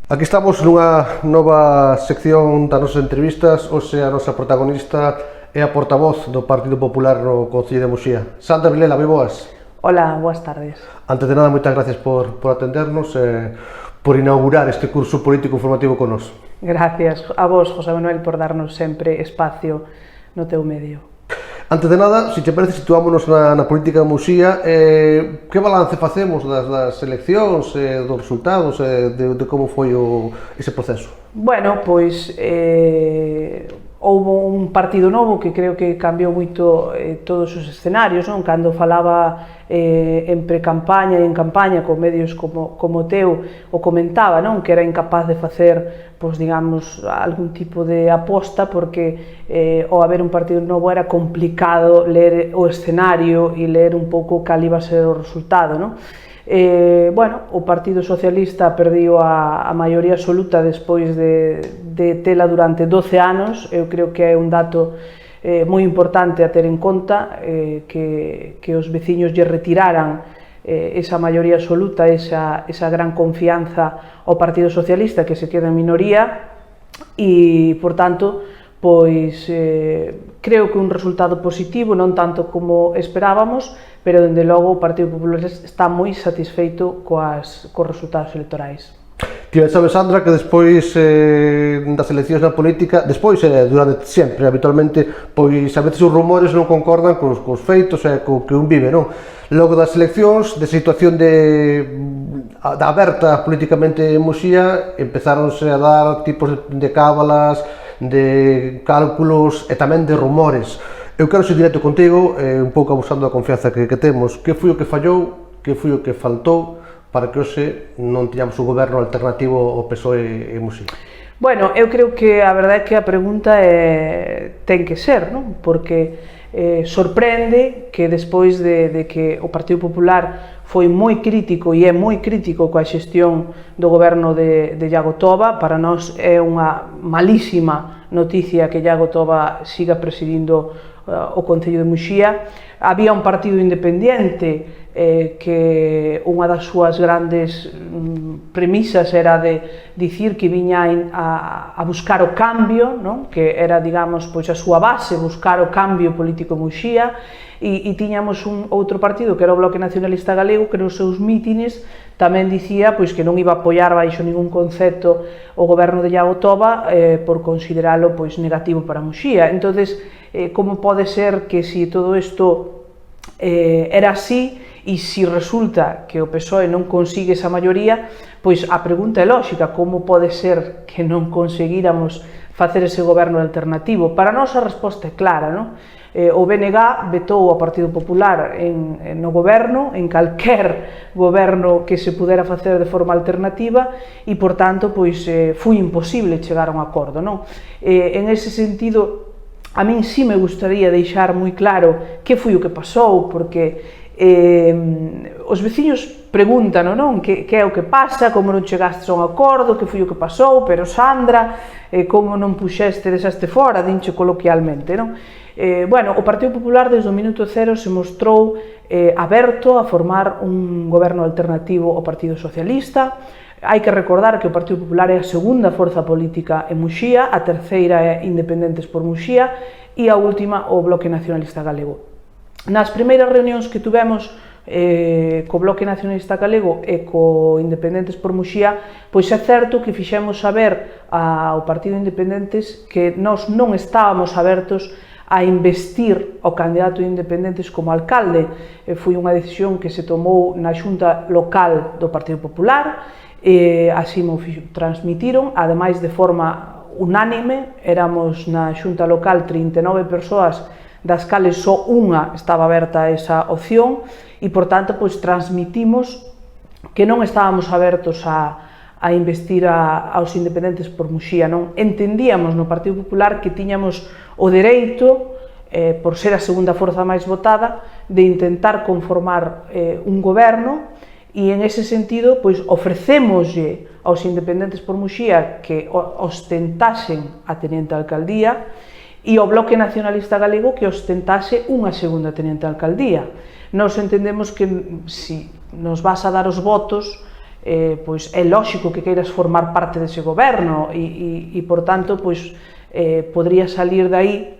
Aquí estamos nunha nova sección das nosas entrevistas. Hoxe a nosa protagonista é a portavoz do Partido Popular no Concello de Muxía. Sandra Vilela, moi boas. Hola, boas tardes. Antes de nada, moitas gracias por atendernos e por inaugurar este curso político formativo con nos. Gracias a vos, José Manuel, por darnos sempre espacio no teu medio. Antes de nada, se te parece, situámonos na política de Muxía. Que balance facemos das eleccións, dos resultados, de como foi ese proceso? Bueno, pois houve un partido novo que creo que cambiou moito todos os escenarios, non? Cando falaba en pre-campaña e en campaña con medios como teu, o comentaba, non? Que era incapaz de facer, pois, digamos, algún tipo de aposta porque ao haber un partido novo era complicado ler o escenario e ler un pouco cal iba a ser o resultado, non? Bueno, o Partido Socialista perdiu a maioría absoluta despois de tela durante 12 anos. Eu creo que é un dato moi importante a ter en conta, que os veciños lle retiraran esa maioría absoluta, esa gran confianza ao Partido Socialista, que se queda en minoría, e, por tanto, pois creo que un resultado positivo, non tanto como esperábamos, pero, dende logo, o Partido Popular está moi satisfeito cos resultados electorais. Ti sabes, Sandra, que despois das eleccións na política, despois, durante sempre, habitualmente, pois a veces os rumores non concordan cos feitos e co que un vive, non? Logo das eleccións, de situación da aberta políticamente en Muxía, empezáronse a dar tipos de cábalas, de cálculos e tamén de rumores. Eu quero ser directo contigo, un pouco abusando da confianza que temos. Que foi o que fallou, que foi o que faltou para que hoxe non tiñamos un goberno alternativo ao PSOE en Muxía? Bueno, eu creo que a verdade é que a pregunta ten que ser, non? Porque sorprende que despois de que o Partido Popular foi moi crítico e é moi crítico coa xestión do goberno de Iago Toba. Para nós é unha malísima noticia que Iago Toba siga presidindo o Concello de Muxía. Había un partido independente que unha das súas grandes premisas era de dicir que viña a buscar o cambio, non? Que era, digamos, pois a súa base, buscar o cambio político en Muxía, e tiñamos un outro partido que era o Bloque Nacionalista Galego, que nos seus mítines tamén dicía pois que non iba a apoiar baixo ningún concepto o goberno de Iago Toba por consideralo pois negativo para Muxía. Entonces, como pode ser que se todo isto era así, e se resulta que o PSOE non consigue esa maioría, pois a pregunta é lógica: como pode ser que non conseguíramos facer ese goberno alternativo? Para nós a resposta é clara, non? O BNG vetou ao Partido Popular no goberno, en calquer goberno que se pudera facer de forma alternativa, e, por tanto, pois foi imposible chegar a un acordo, non? En ese sentido, a min sí me gustaría deixar moi claro que foi o que pasou, porque os veciños preguntan, non? Que é o que pasa, como non chegastes a un acordo, que foi o que pasou, pero Sandra, como non puxeste desaste fora, dinche coloquialmente, non? Bueno, o Partido Popular desde o minuto cero se mostrou aberto a formar un goberno alternativo ao Partido Socialista. Hai que recordar que o Partido Popular é a segunda forza política en Muxía, a terceira é Independentes por Muxía e a última o Bloque Nacionalista Galego. Nas primeiras reunións que tuvemos co Bloque Nacionalista Galego e co Independentes por Muxía, pois é certo que fixemos saber ao Partido Independentes que nós non estábamos abertos a investir ao candidato de Independentes como alcalde. Foi unha decisión que se tomou na xunta local do Partido Popular, así mo transmitiron, ademais de forma unánime. Éramos na xunta local 39 persoas, das cales só unha estaba aberta a esa opción, e, por tanto, pois transmitimos que non estábamos abertos a investir aos Independentes por Muxía, non? Entendíamos no Partido Popular que tiñamos o dereito, por ser a segunda forza máis votada, de intentar conformar un goberno, e en ese sentido pois ofrecémoslle aos Independentes por Muxía que ostentasen a Teniente Alcaldía e ao Bloque Nacionalista Galego que ostentase unha segunda Teniente Alcaldía. Nós entendemos que se nos vas a dar os votos pois é lógico que queiras formar parte dese goberno e por tanto, pois podría salir dai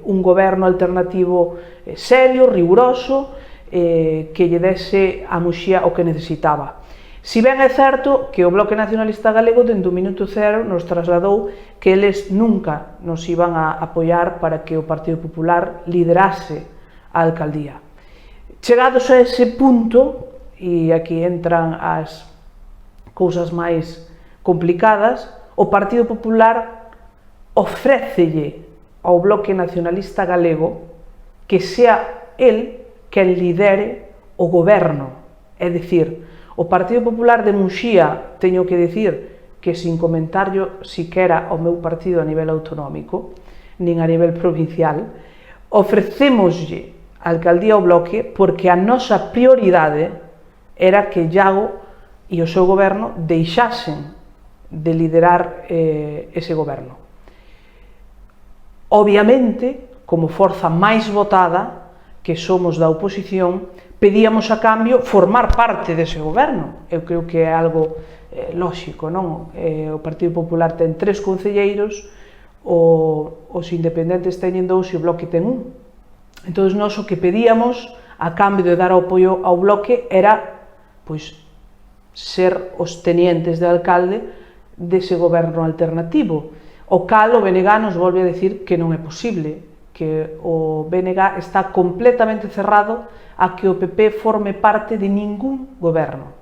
un goberno alternativo serio, riguroso, que lle dese a Muxía o que necesitaba. Si ben é certo que o Bloque Nacionalista Galego dende o minuto cero nos trasladou que eles nunca nos iban a apoiar para que o Partido Popular liderase a alcaldía. Chegados a ese punto, e aquí entran as cousas máis complicadas, o Partido Popular ofrécelle ao Bloque Nacionalista Galego que sea el quen lidere o goberno. É dicir, o Partido Popular de Muxía, teño que dicir que sin comentarlo siquera ao meu partido a nivel autonómico, nin a nivel provincial, ofrecémoslle a alcaldía ao Bloque porque a nosa prioridade era que Iago e o seu goberno deixasen de liderar ese goberno. Obviamente, como forza máis votada, que somos da oposición, pedíamos a cambio formar parte dese goberno. Eu creo que é algo lóxico, non? O Partido Popular ten 3 concelleiros, os independentes teñen 2 e o Bloque ten 1. Entón, nós o que pedíamos a cambio de dar apoio ao Bloque era, pois, ser os tenientes de alcalde dese goberno alternativo. O cal o BNG nos volve a decir que non é posible, que o BNG está completamente cerrado a que o PP forme parte de ningún goberno.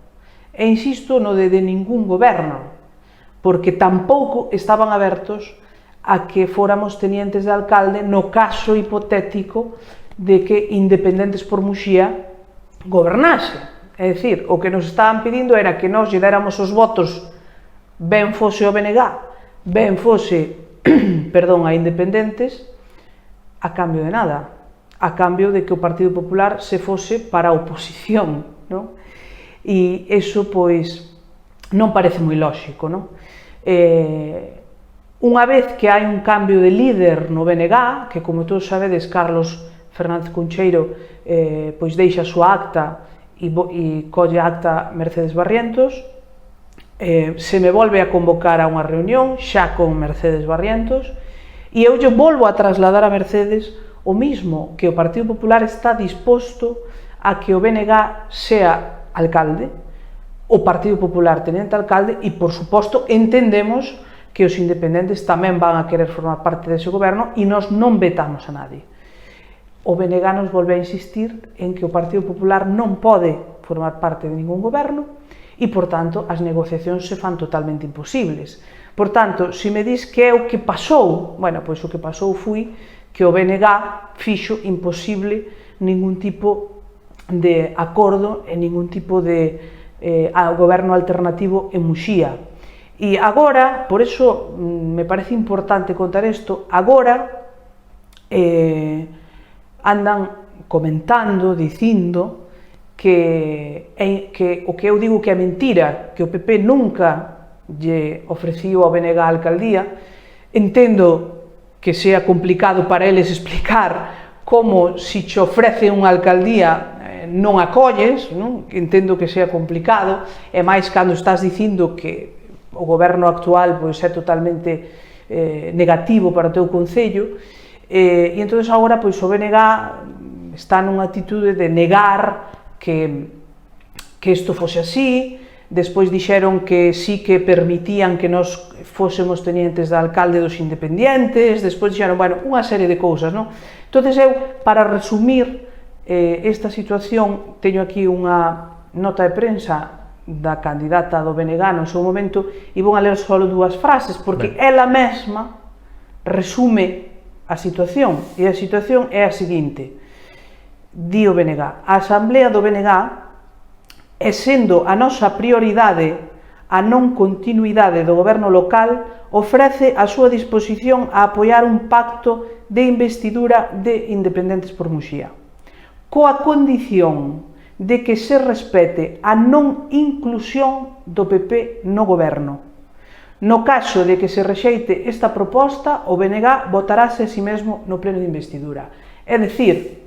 E insisto no de ningún goberno, porque tampouco estaban abertos a que fóramos tenientes de alcalde no caso hipotético de que Independentes por Muxía gobernase. É dicir, o que nos estaban pedindo era que nós lle déramos os votos, ben fose o BNG, ben fose, perdón, a Independentes, a cambio de nada, a cambio de que o Partido Popular se fose para a oposición, non? E iso, pois, non parece moi lóxico, non? Unha vez que hai un cambio de líder no BNG, que, como todos sabedes, Carlos Fernández Cuncheiro pois deixa a súa acta e colle a acta Mercedes Barrientos, se me volve a convocar a unha reunión xa con Mercedes Barrientos, e eu lle volvo a trasladar a Mercedes o mismo, que o Partido Popular está disposto a que o BNG sea alcalde, o Partido Popular tenente alcalde, e, por suposto, entendemos que os independentes tamén van a querer formar parte dese goberno e nós non vetamos a nadie. O BNG nos volve a insistir en que o Partido Popular non pode formar parte de ningún goberno e, por tanto, as negociacións se fan totalmente imposibles. Por tanto, se me dis que é o que pasou, bueno, pois o que pasou foi que o BNG fixo imposible ningún tipo de acordo e ningún tipo de goberno alternativo en Muxía. E agora, por eso me parece importante contar isto, agora andan comentando, dicindo que o que eu digo que é mentira, que o PP nunca lle ofreciu ao BNG a alcaldía. Entendo que sea complicado para eles explicar como se te ofrece unha alcaldía non acolles, non? Entendo que sea complicado, e máis cando estás dicindo que o goberno actual pois, é totalmente negativo para o teu concello, e entón agora pois, o BNG está nunha atitude de negar que isto fose así. Despois dixeron que sí que permitían que nós fósemos tenientes de alcalde dos independientes, despois dixeron, bueno, unha serie de cousas, non? Entón, eu, para resumir esta situación, teño aquí unha nota de prensa da candidata do BNG no seu momento, e vou a ler só 2 frases, porque ela mesma resume a situación, e a situación é a seguinte. Di o BNG, a Asamblea do BNG, e sendo a nosa prioridade a non continuidade do goberno local, ofrece a súa disposición a apoiar un pacto de investidura de Independentes por Muxía, coa condición de que se respete a non inclusión do PP no goberno. No caso de que se rexeite esta proposta, o BNG votarase a si mesmo no pleno de investidura. É dicir,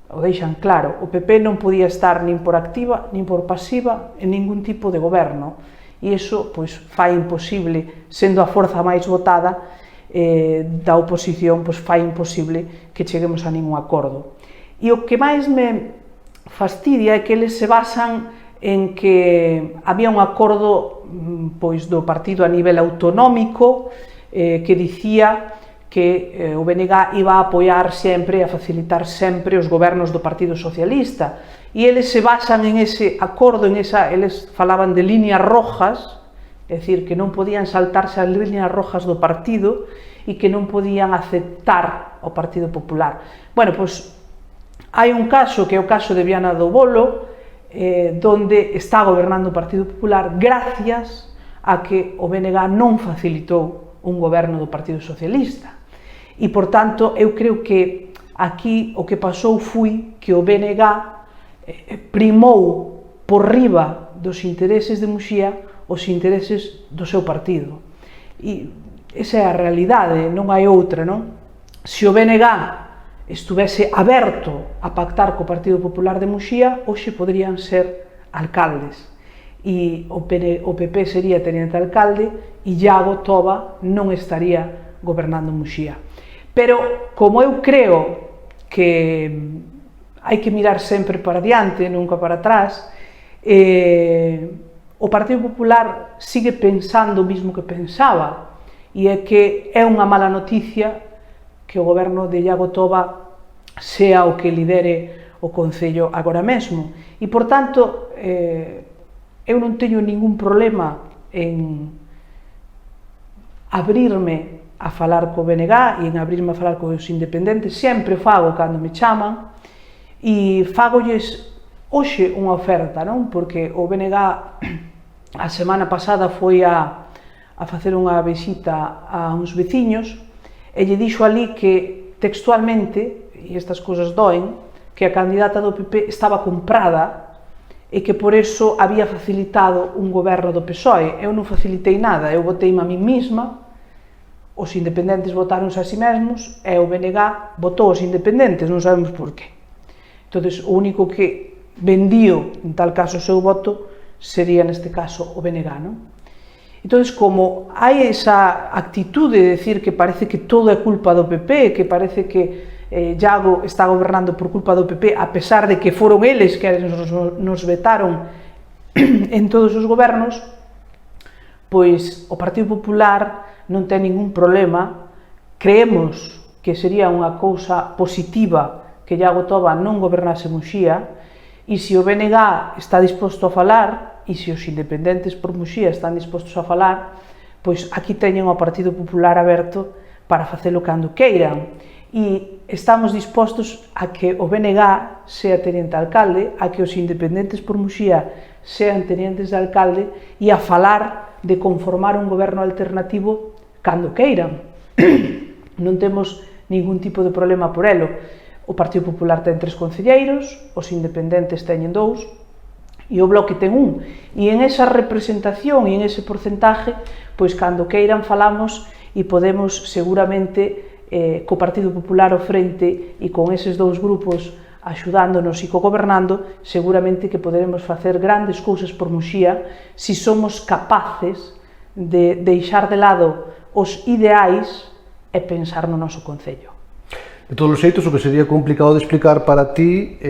o deixan claro, o PP non podía estar nin por activa nin por pasiva en ningún tipo de goberno, e iso pois fai imposible, sendo a forza máis votada da oposición, pois fai imposible que cheguemos a ningún acordo. E o que máis me fastidia é que eles se basan en que había un acordo pois do partido a nivel autonómico que dicía que o BNG iba a apoiar sempre, a facilitar sempre os gobernos do Partido Socialista, e eles se basan en ese acordo, eles falaban de líneas rojas, é dicir, que non podían saltarse as líneas rojas do partido e que non podían aceptar o Partido Popular. Bueno, pois hai un caso, que é o caso de Viana do Bolo, donde está gobernando o Partido Popular gracias a que o BNG non facilitou un goberno do Partido Socialista. E, por tanto, eu creo que aquí o que pasou foi que o BNG primou por riba dos intereses de Muxía os intereses do seu partido. E esa é a realidade, non hai outra, non? Se o BNG estuvese aberto a pactar co Partido Popular de Muxía, hoxe poderían ser alcaldes. E o PP sería teniente alcalde e Iago Toba non estaría gobernando Muxía. Pero, como eu creo que hai que mirar sempre para diante, nunca para atrás, o Partido Popular sigue pensando o mismo que pensaba, e é que é unha mala noticia que o goberno de Iago Toba sea o que lidere o Concello agora mesmo. E, por tanto, eu non teño ningún problema en abrirme a falar co BNG e en abrirme a falar cos independentes, sempre fago cando me chaman, e fagolles hoxe unha oferta, non? Porque o BNG a semana pasada foi a facer unha visita a uns veciños e lle dixo ali que textualmente, e estas cousas doen, que a candidata do PP estaba comprada e que por eso había facilitado un goberno do PSOE. Eu non facilitei nada, eu voteime a mí mesma, os independentes votáronse a si mesmos e o BNG votou os independentes, non sabemos por qué. Entón, o único que vendío, en tal caso, o seu voto sería, neste caso, o BNG, non? Entón, como hai esa actitude de decir que parece que todo é culpa do PP, que parece que Iago está gobernando por culpa do PP, a pesar de que foron eles que nos vetaron en todos os gobernos, pois o Partido Popular non ten ningún problema. Creemos que sería unha cousa positiva que Iago Toba non gobernase Muxía, e se o BNG está disposto a falar, e se os independentes por Muxía están dispostos a falar, pois aquí teñen o Partido Popular aberto para facelo cando queiran. E estamos dispostos a que o BNG sea teniente alcalde, a que os independentes por Muxía sean tenientes de alcalde e a falar de conformar un goberno alternativo cando queiran. Non temos ningún tipo de problema por elo. O Partido Popular ten 3 concelleiros, os independentes teñen 2 e o Bloque ten 1. E en esa representación e en ese porcentaje, pois cando queiran falamos e podemos seguramente co Partido Popular ao frente e con eses 2 grupos axudándonos e co-gobernando, seguramente que poderemos facer grandes cousas por Muxía se somos capaces de deixar de lado os ideais e pensar no noso concello. De todos os xeitos, o que sería complicado de explicar para ti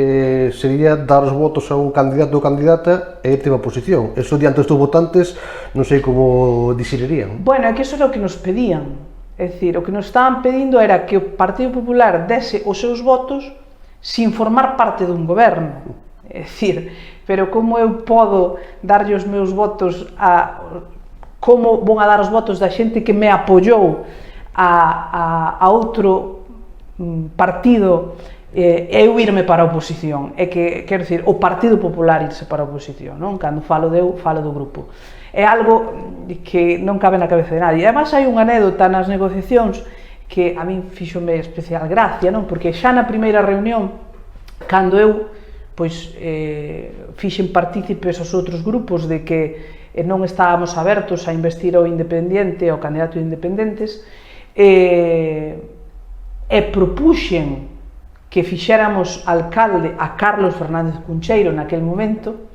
sería dar os votos a un candidato ou candidata e irte a oposición. Eso diante dos teus votantes non sei como dixerirían. Bueno, é que eso é o que nos pedían. É dicir, o que nos estaban pedindo era que o Partido Popular dese os seus votos sin formar parte dun goberno. É dicir, pero como eu podo darlle os meus votos como vão a dar os votos da xente que me apoiou a outro partido eu irme para a oposición? É que, quero dicir, o Partido Popular irse para a oposición, non? Cando falo falo do grupo. É algo que non cabe na cabeza de nadie. Ademais, hai unha anécdota nas negociacións que a min fíxome especial gracia, non? Porque xa na primeira reunión, cando eu fixen partícipes aos outros grupos de que non estábamos abertos a investir ao independente, ao candidato de independentes, e propuxen que fixéramos alcalde a Carlos Fernández Cuncheiro naquel momento,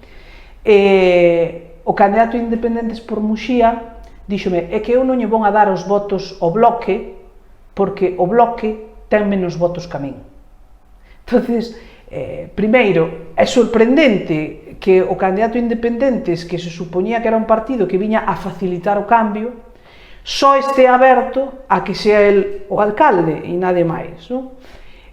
o candidato independentes por Muxía díxome, é que eu non lle vou a dar os votos ao Bloque porque o Bloque ten menos votos que a min. Entonces, primeiro, é sorprendente que o candidato independentes, que se supoñía que era un partido que viña a facilitar o cambio, só este aberto a que sea el o alcalde e nada máis, non?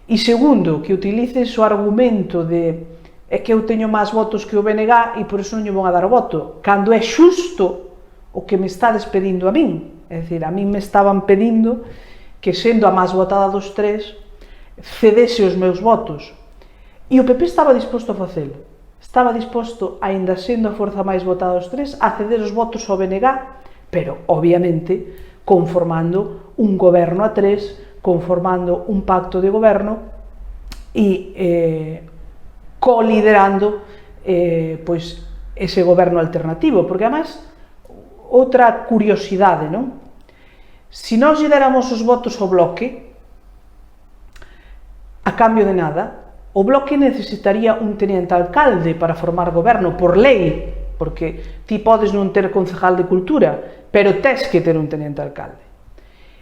E segundo, que utilices o argumento de é que eu teño máis votos que o BNG e por iso non lle vou a dar o voto, cando é xusto o que me está despedindo a min. É dicir, a min me estaban pedindo que, sendo a máis votada dos tres, cedese os meus votos. E o PP estaba disposto a facelo. Estaba disposto, aínda sendo a forza máis votada dos tres, a ceder os votos ao BNG, pero, obviamente, conformando un goberno a tres, conformando un pacto de goberno e coliderando pois, ese goberno alternativo. Porque, además, outra curiosidade, non? Se nós lle déramos os votos ao Bloque, a cambio de nada, o Bloque necesitaría un teniente alcalde para formar goberno, por lei, porque ti podes non ter concejal de cultura, pero tes que ter un teniente alcalde.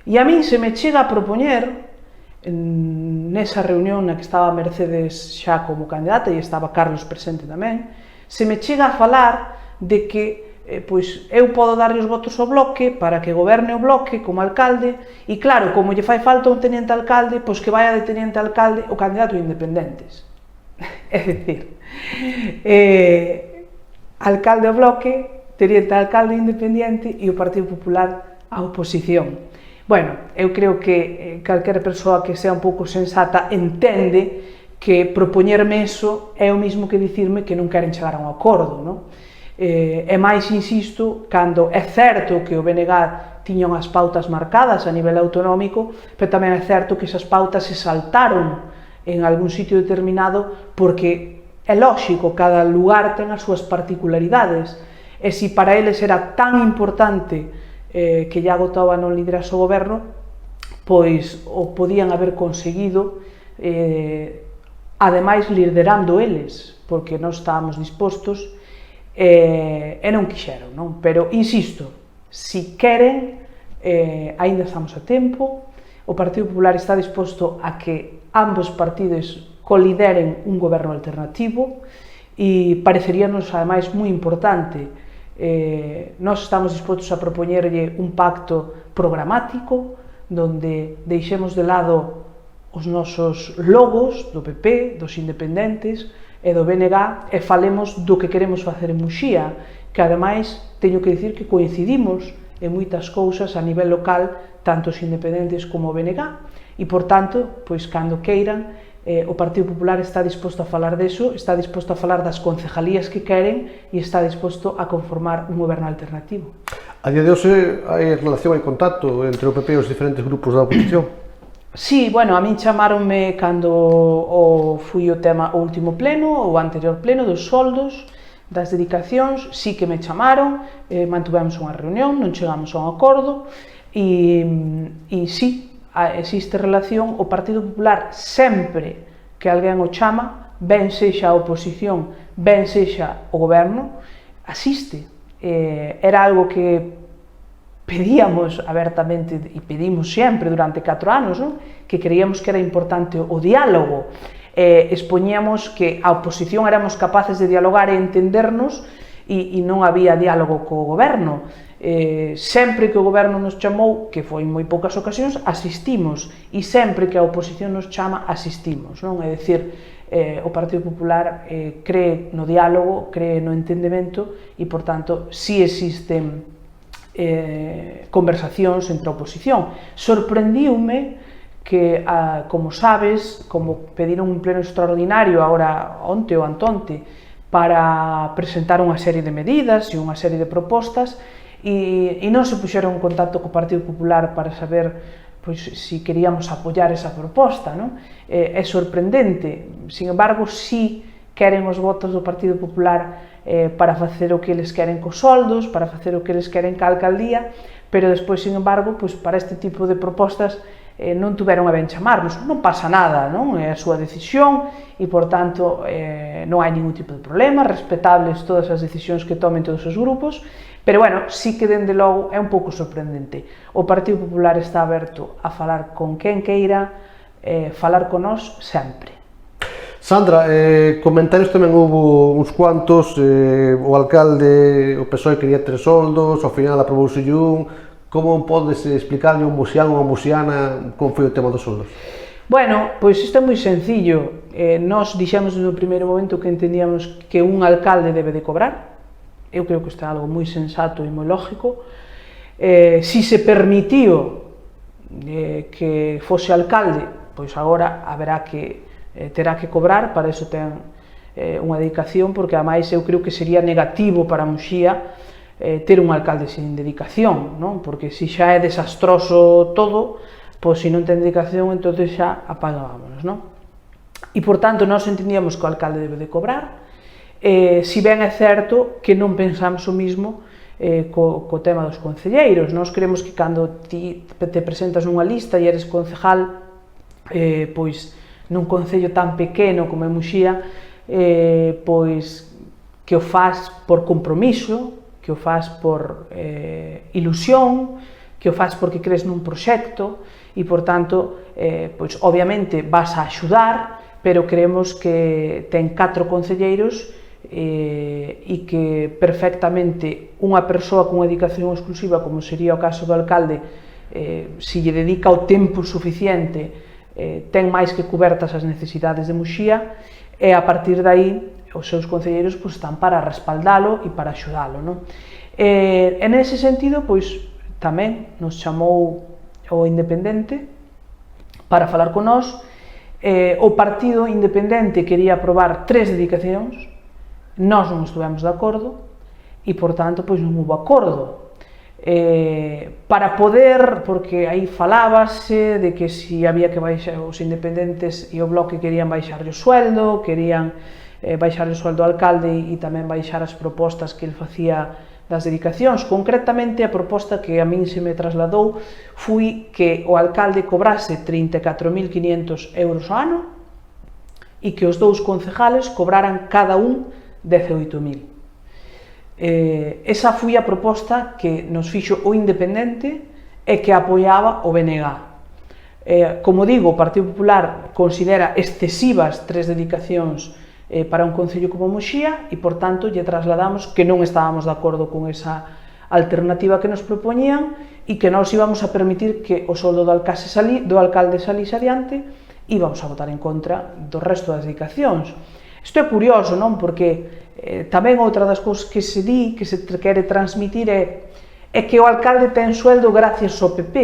E a min se me chega a propoñer, nesa reunión na que estaba Mercedes xa como candidata e estaba Carlos presente tamén, se me chega a falar de que pois eu podo darlle os votos ao Bloque para que goberne o Bloque como alcalde e claro, como lle fai falta un teniente alcalde, pois que vaya de teniente alcalde o candidato independentes. É dicir, alcalde ao Bloque, teniente alcalde independente e o Partido Popular a oposición. Bueno, eu creo que calquera persoa que sea un pouco sensata entende que propoñerme eso é o mesmo que dicirme que non queren chegar a un acordo, non? E máis, insisto, cando é certo que o BNG tiña unhas pautas marcadas a nivel autonómico, pero tamén é certo que esas pautas se saltaron en algún sitio determinado porque é lóxico, cada lugar ten as súas particularidades e se para eles era tan importante que Iago Toba non liderase o goberno, pois o podían haber conseguido ademais liderando eles, porque nós estábamos dispostos e non quixeron, non? Pero, insisto, se queren, aínda estamos a tempo, o Partido Popular está disposto a que ambos partidos colideren un goberno alternativo e pareceríanos, ademais, moi importante. Nós estamos dispostos a propoñerlle un pacto programático donde deixemos de lado os nosos logos do PP, dos independentes e do BNG e falemos do que queremos facer en Muxía, que ademais teño que dicir que coincidimos en moitas cousas a nivel local, tanto os independentes como o BNG e, por tanto, pois cando queiran, o Partido Popular está disposto a falar deso, está disposto a falar das concejalías que queren e está disposto a conformar un goberno alternativo. A día de hoxe hai relación, hai contacto entre o PP e os diferentes grupos da oposición? Sí, bueno, a min chamaronme cando fui o tema o último pleno, o anterior pleno dos soldos, das dedicacións, sí que me chamaron, mantuvemos unha reunión, non chegamos a un acordo e sí, existe relación. O Partido Popular sempre que alguén o chama, ben sexa a oposición, ben sexa o goberno, asiste. Era algo que pedíamos abertamente e pedimos sempre durante 4 anos, non? Que creíamos que era importante o diálogo. Expoñíamos que a oposición éramos capaces de dialogar e entendernos e non había diálogo co goberno. Sempre que o goberno nos chamou, que foi en moi poucas ocasións, asistimos, e sempre que a oposición nos chama, asistimos, non? É dicir, o Partido Popular cree no diálogo, cree no entendemento e, por tanto, si existen conversacións entre a oposición. Sorprendiume que, como sabes, como pediron un pleno extraordinario agora onte ou antonte para presentar unha serie de medidas e unha serie de propostas, e non se puxeron en contacto co Partido Popular para saber pois, se queríamos apoiar esa proposta, non? É sorprendente. Sin embargo, si queren os votos do Partido Popular para facer o que eles queren cos soldos, para facer o que eles queren ca alcaldía, pero despois, sin embargo, pois, para este tipo de propostas non tuveron a ben chamarnos. Non pasa nada, non? É a súa decisión e, por tanto, non hai ningún tipo de problema, respetables todas as decisións que tomen todos os grupos, pero, bueno, sí que, dende logo, é un pouco sorprendente. O Partido Popular está aberto a falar con quen queira, falar con nós sempre. Sandra, comentarios tamén houve uns cuantos, o alcalde, o PSOE quería 3 soldos, ao final aprobouse un. Como podes explicarlle a un muxiano ou a muxiana como foi o tema dos soldos? Bueno, pois isto é moi sencillo. Nós dixemos no primeiro momento que entendíamos que un alcalde debe de cobrar. Eu creo que isto é algo moi sensato e moi lógico. Si se permitiu que fose alcalde, pois agora haberá que terá que cobrar, para iso ten unha dedicación, porque ademais eu creo que sería negativo para Muxía ter un alcalde sin dedicación, non? Porque se xa é desastroso todo, pois se non ten dedicación, entón xa apagámonos, non? E, por tanto, nós entendíamos que o alcalde debe de cobrar, si ben é certo que non pensamos o mismo co tema dos concelleiros. Nós creemos que cando ti te presentas nunha lista e eres concejal, pois nun concello tan pequeno como é Muxía, pois que o faz por compromiso, que o faz por ilusión, que o faz porque crees nun proxecto e, por tanto, pois obviamente vas a axudar, pero creemos que ten 4 concelleiros e que perfectamente unha persoa con dedicación exclusiva, como sería o caso do alcalde, se lle dedica o tempo suficiente, ten máis que cubertas as necesidades de Muxía, e a partir de aí os seus concelleiros pois, están para respaldalo e para axudalo, non? E nese sentido, pois, tamén nos chamou o Independente para falar con nós. O Partido Independente quería aprobar 3 dedicacións, nós non estivemos de acordo e, por tanto, pois non houve acordo. Para poder, porque aí falábase de que si había que baixar, os independentes e o bloque querían baixar o sueldo, querían baixar o sueldo ao alcalde e tamén baixar as propostas que el facía das dedicacións. Concretamente, a proposta que a min se me trasladou foi que o alcalde cobrase 34.500 euros ao ano e que os 2 concejales cobraran cada un 18.000. Esa foi a proposta que nos fixo o Independente e que apoiaba o BNG. Como digo, o Partido Popular considera excesivas 3 dedicacións para un concello como Muxía e, por tanto, lle trasladamos que non estábamos de acordo con esa alternativa que nos propoñían e que nós íbamos a permitir que o soldo do alcalde salise adiante e íbamos a votar en contra do resto das dedicacións. Isto é curioso, non? Porque tamén outra das cousas que se di, que se quere transmitir é que o alcalde ten sueldo gracias ao PP.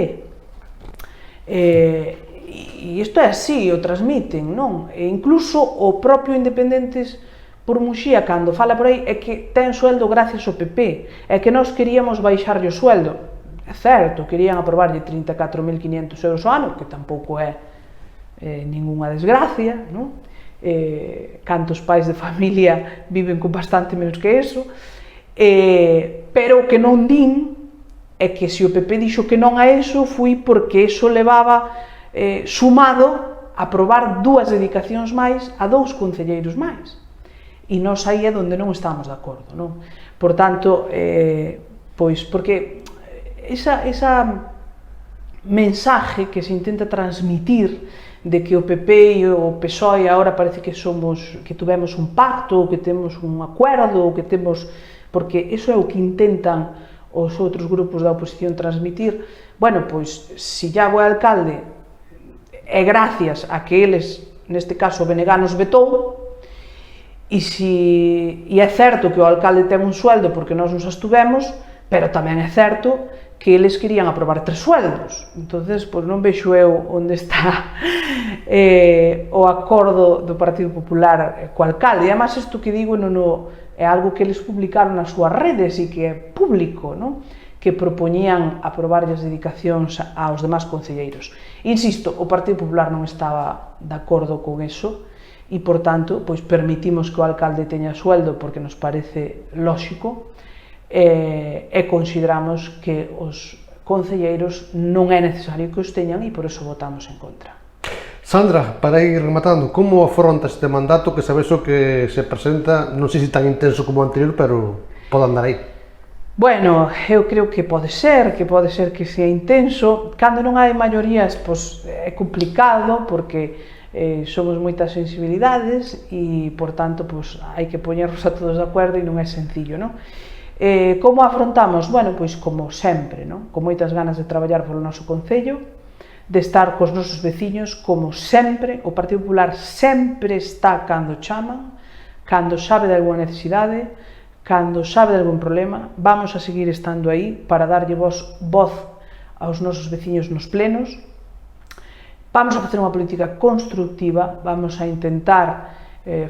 E isto é así, o transmiten, non? E incluso o propio Independentes por Muxía, cando fala por aí, é que ten sueldo gracias ao PP, é que nós queríamos baixarlle o sueldo. É certo, querían aprobarlle 34.500 euros ao ano, que tampouco é ningunha desgracia, non? Cantos pais de familia viven con bastante menos que eso, pero o que non din é que se o PP dixo que non a eso foi porque eso levaba sumado a aprobar 2 dedicacións máis a 2 concelleiros máis, e nós aí é onde non estamos de acordo, non? Por tanto, pois, porque esa mensaje que se intenta transmitir de que o PP e o PSOE agora parece que tuvemos un pacto, que temos un acuerdo, que temos, porque iso é o que intentan os outros grupos da oposición transmitir. Bueno, pois, se Iago é alcalde, é gracias a que eles, neste caso o BNG, nos vetou, e é certo que o alcalde ten un sueldo porque nós nos abstuvemos, pero tamén é certo que eles querían aprobar 3 sueldos. Entonces, pois non vexo eu onde está o acordo do Partido Popular co alcalde. E, además, isto que digo é algo que eles publicaron nas súas redes e que é público, non? Que propoñían aprobar as dedicacións aos demás concelleiros. Insisto, o Partido Popular non estaba de acordo con eso e, por tanto, pois permitimos que o alcalde teña sueldo porque nos parece lóxico, e consideramos que os concelleiros non é necesario que os teñan e por eso votamos en contra. Sandra, para ir rematando, como afrontas este mandato que sabes o que se presenta, non sei se tan intenso como o anterior, pero pode andar aí? Bueno, eu creo que pode ser que sea intenso. Cando non hai maiorías, pois é complicado, porque somos moitas sensibilidades e, por tanto, pois hai que poñernos a todos de acordo e non é sencillo, non? Como afrontamos? Bueno, pois como sempre, non? Con moitas ganas de traballar polo noso concello, de estar cos nosos veciños, como sempre. O Partido Popular sempre está cando chaman, cando sabe de alguna necesidade, cando sabe de algún problema. Vamos a seguir estando aí para darlle voz aos nosos veciños nos plenos. Vamos a facer unha política constructiva, vamos a intentar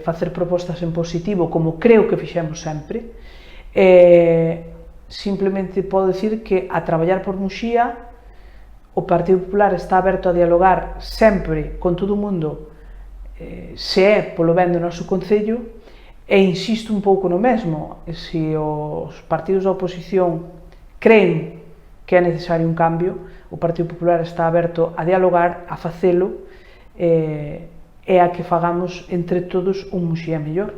facer propostas en positivo, como creo que fixemos sempre. Simplemente podo dicir que a traballar por Muxía, o Partido Popular está aberto a dialogar sempre con todo o mundo, se é polo ben do noso concello, e insisto un pouco no mesmo: se os partidos da oposición creen que é necesario un cambio, o Partido Popular está aberto a dialogar, a facelo, e a que fagamos entre todos un Muxía mellor.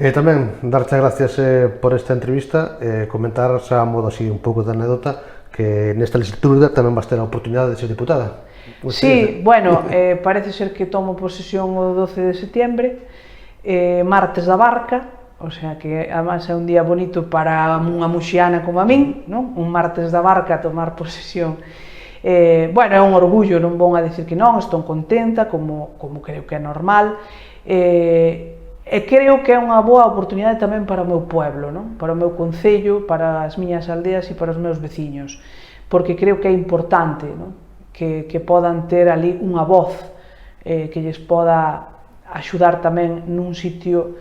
Tamén darte gracias por esta entrevista, comentar xa a modo así un pouco de anécdota que nesta legislatura tamén vas ter a oportunidade de ser diputada. Sí, bueno, parece ser que tomo posesión o 12 de setembro, martes da Barca, o sea que además é un día bonito para unha muxiana como a min, non? Un martes da Barca a tomar posesión. Bueno, é un orgullo, non vou a dicir que non, estou contenta, como creo que é normal, e creo que é unha boa oportunidade tamén para o meu pueblo, non? Para o meu concello, para as miñas aldeas e para os meus veciños, porque creo que é importante, non? Que podan ter ali unha voz que lles poda axudar tamén nun sitio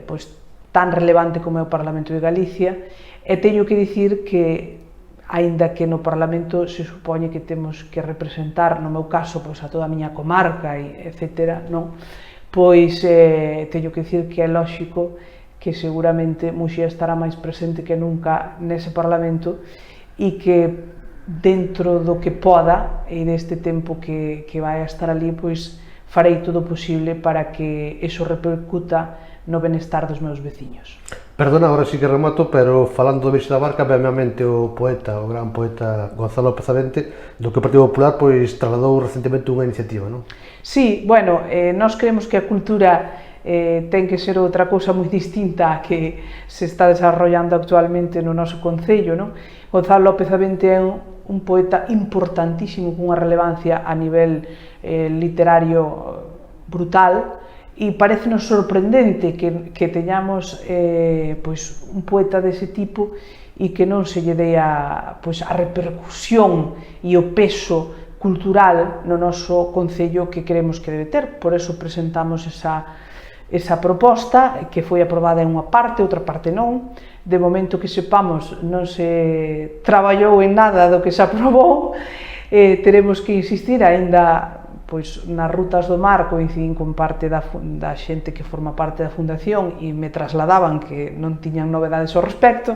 pois, tan relevante como é o Parlamento de Galicia. E teño que dicir que, aínda que no Parlamento se supone que temos que representar, no meu caso, pois, a toda a miña comarca, etc., non? Pois teño que dicir que é lóxico que seguramente Muxía estará máis presente que nunca nese Parlamento e que dentro do que poda e deste tempo que vai a estar ali, pois farei todo o posible para que eso repercuta no benestar dos meus veciños. Perdona, agora sí que remato, pero falando do Virxe da Barca, veme a mente o poeta, o gran poeta Gonzalo Pezavente, do que o Partido Popular pois trasladou recentemente unha iniciativa, non? Sí, bueno, nós creemos que a cultura ten que ser outra cousa moi distinta a que se está desarrollando actualmente no noso concello, non? Gonzalo Pezavente é un poeta importantísimo, cunha relevancia a nivel literario brutal, e parecenos sorprendente que teñamos pois, un poeta dese tipo e que non se lle dea pois, a repercusión e o peso cultural no noso concello que creemos que debe ter. Por eso presentamos esa proposta, que foi aprobada en unha parte, outra parte non. De momento que sepamos, non se traballou en nada do que se aprobou. Teremos que insistir aínda pois, nas rutas do mar. Coincidín con parte da xente que forma parte da fundación e me trasladaban que non tiñan novedades ao respecto.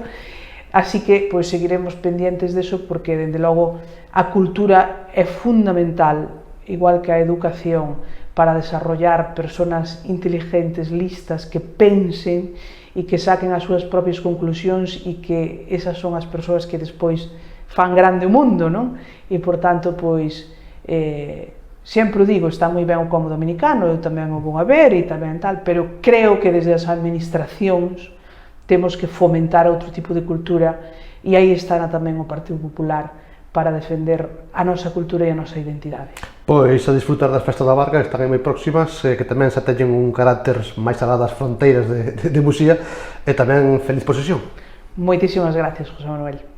Así que pois, seguiremos pendientes deso, porque, dende logo, a cultura é fundamental, igual que a educación, para desarrollar personas inteligentes, listas, que pensen e que saquen as súas propias conclusións, e que esas son as persoas que despois fan grande o mundo, non? E, por tanto, pois, sempre o digo, está moi ben o como dominicano, eu tamén o vou a ver e tamén tal, pero creo que desde as administracións temos que fomentar outro tipo de cultura, e aí estará tamén o Partido Popular para defender a nosa cultura e a nosa identidade. Pois a disfrutar das festas da Barca, que están moi próximas, que tamén xa teñen un carácter máis alá das fronteiras de Muxía, e tamén feliz posesión. Moitísimas gracias, José Manuel.